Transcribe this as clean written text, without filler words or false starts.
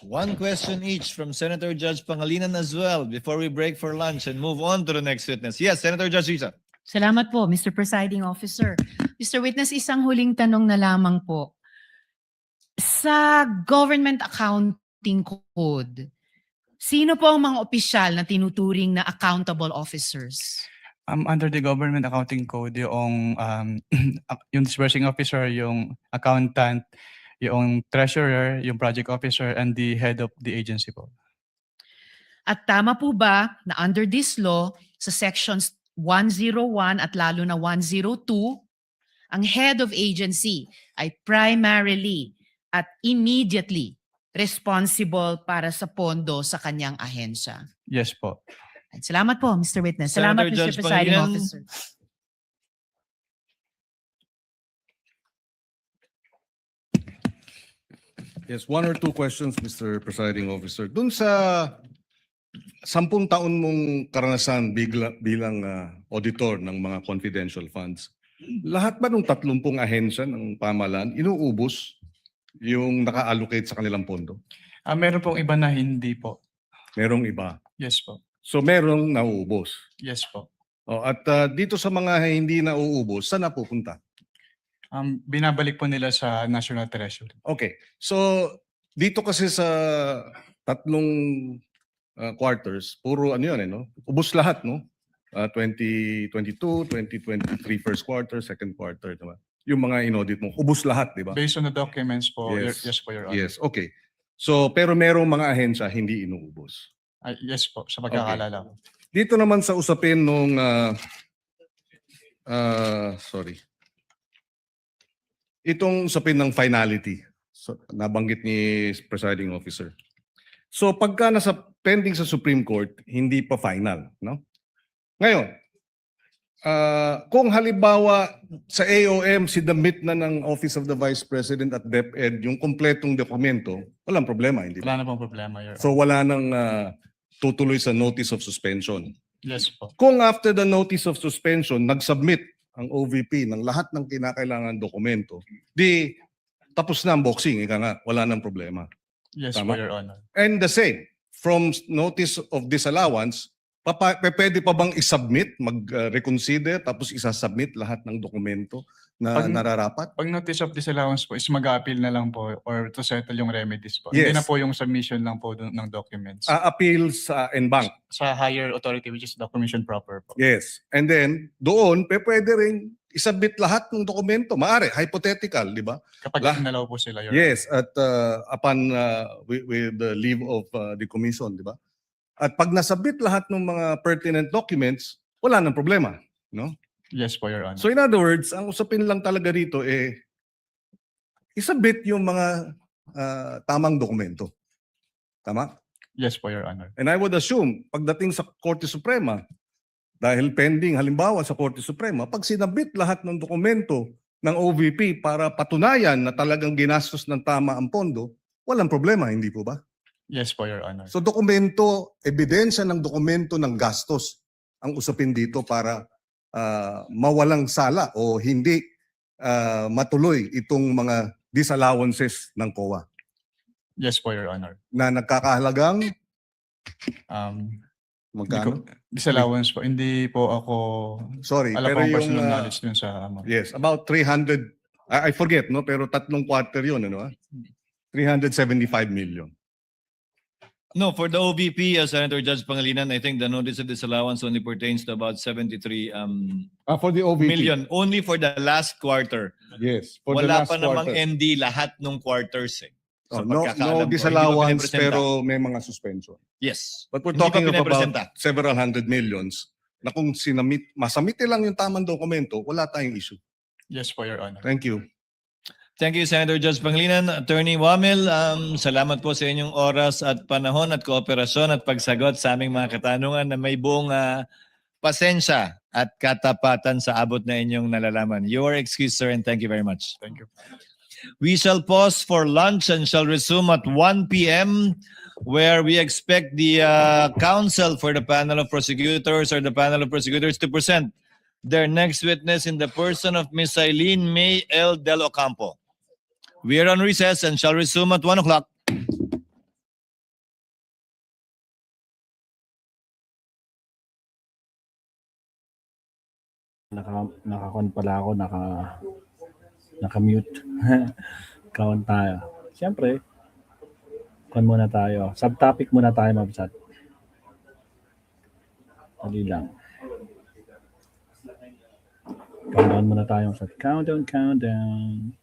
One question each from Senator Judge Pangilinan as well before we break for lunch and move on to the next witness. Yes, Senator Judge Risa. Salamat po, Mr. Presiding Officer. Mr. Witness, isang huling tanong na lamang po. Sa Government Accounting Code, sino po ang mga opisyal na tinuturing na accountable officers? Under the Government Accounting Code, yung disbursing officer, yung accountant, yung treasurer, yung project officer, and the head of the agency po. At tama po ba na under this law, sa sections 101 at lalo na 102, ang head of agency ay primarily at immediately responsible para sa pondo sa kanyang ahensya? Yes po. Salamat po, Mr. Witness. Salamat, Senator Mr. Judge Presiding Pangilinan. Officer. Yes, one or two questions, Mr. Presiding Officer. Doon sa 10 taon mong karanasan bilang auditor ng mga confidential funds, lahat ba ng 30 ahensya ng pamahalaan inuubos yung naka-allocate sa kanilang pondo? Meron pong iba na hindi po. Merong iba. Yes po. So merong nauubos. Yes po. At dito sa mga hindi nauubos, saan napupunta? Binabalik po nila sa National Treasury. Okay. So dito kasi sa 3 quarters, puro ano yun, no? Ubos lahat, no? 2022, 2023 first quarter, second quarter, diba? Yung mga inaudit mo, ubos lahat, di ba? Based on the documents po, Yes. yes po, Your Honor. Yes, okay. So pero merong mga ahensya hindi inuubos. Yes po, sa pagkakalala ko. Dito naman sa usapin nung itong usapin ng finality. So, nabanggit ni Presiding Officer. So pagka nasa pending sa Supreme Court, hindi pa final, no? Ngayon, kung halimbawa sa AOM sinubmit na ng Office of the Vice President at DepEd yung kompletong dokumento, walang problema, hindi ba? Wala na pong problema, Your Honor. So wala nang tutuloy sa notice of suspension. Yes po. Kung after the notice of suspension, nag-submit ang OVP ng lahat ng kinakailangan dokumento, di tapos na ang boxing, ika nga, wala nang problema. Yes Tama. po, Your Honor. And the same, from notice of disallowance, pwede pa bang isubmit, mag-reconsider, tapos isasubmit lahat ng dokumento na Pag- nararapat? Pag notice of disallowance po is mag-a-appeal na lang po or to settle yung remedies po. Yes. Hindi na po yung submission lang po ng documents. Appeals en bank. Sa higher authority which is the commission proper po. Yes. And then, doon, pwede rin isubmit lahat ng dokumento. Maari, hypothetical, di ba? Kapag inalaw po sila, Your Yes, at upon with the leave of the commission, di ba? At pag nasubmit lahat ng mga pertinent documents, wala nang problema, no? Honor. Yes po, Your Honor. So in other words, ang usapin lang talaga dito isubmit yung mga tamang dokumento. Tama? Yes po, Your Honor. And I would assume, pagdating sa Korte Suprema, dahil pending halimbawa sa Korte Suprema, pag sinabit lahat ng dokumento ng OVP para patunayan na talagang ginastos ng tama ang pondo, walang problema, hindi po ba? Yes po, Your Honor. So dokumento, ebidensya ng dokumento ng gastos ang usapin dito para mawalang sala o hindi matuloy itong mga disallowances ng COA Yes po, Your Honor. na nagkakahalagang magkano? Disallowance po. Hindi po ako Sorry, alam pero po ang yung personal knowledge dun sa amount. yes, about 300 I forget, no, pero 3 quarter 'yun, ano? 375 million. No, for the OVP, Senator Judge Pangilinan, I think the notice of disallowance only pertains to about 73 For the OVP. million. Only for the last quarter. Yes, for the Wala last pa namang quarter. ND lahat ng quarters eh. Sa No pagkakaalam ko, hindi pa disallowance pinapresenta. pero may mga suspension. Yes. But we're Hindi pa talking of pinapresenta. about several hundred millions na kung masamit lang yung tamang dokumento, wala tayong issue. Yes po, Your Honor. Thank you. Thank you, Senator Judge Pangilinan. Attorney Wamil, salamat po sa inyong oras at panahon at kooperasyon at pagsagot sa aming mga katanungan na may buong pasensya at katapatan sa abot na inyong nalalaman. You are excused, sir, and thank you very much. Thank you. We shall pause for lunch and shall resume at 1 p.m. where we expect the counsel for the panel of prosecutors or the panel of prosecutors to present their next witness in the person of Ms. Eileen May L. Del Ocampo. We are on recess and shall resume at 1 o'clock. Naka-con pala ako, naka-mute. Count tayo. Siyempre, con muna tayo. Subtopic muna tayo, Mabsat. Dali lang. Countdown muna tayo, Mabsat. Countdown.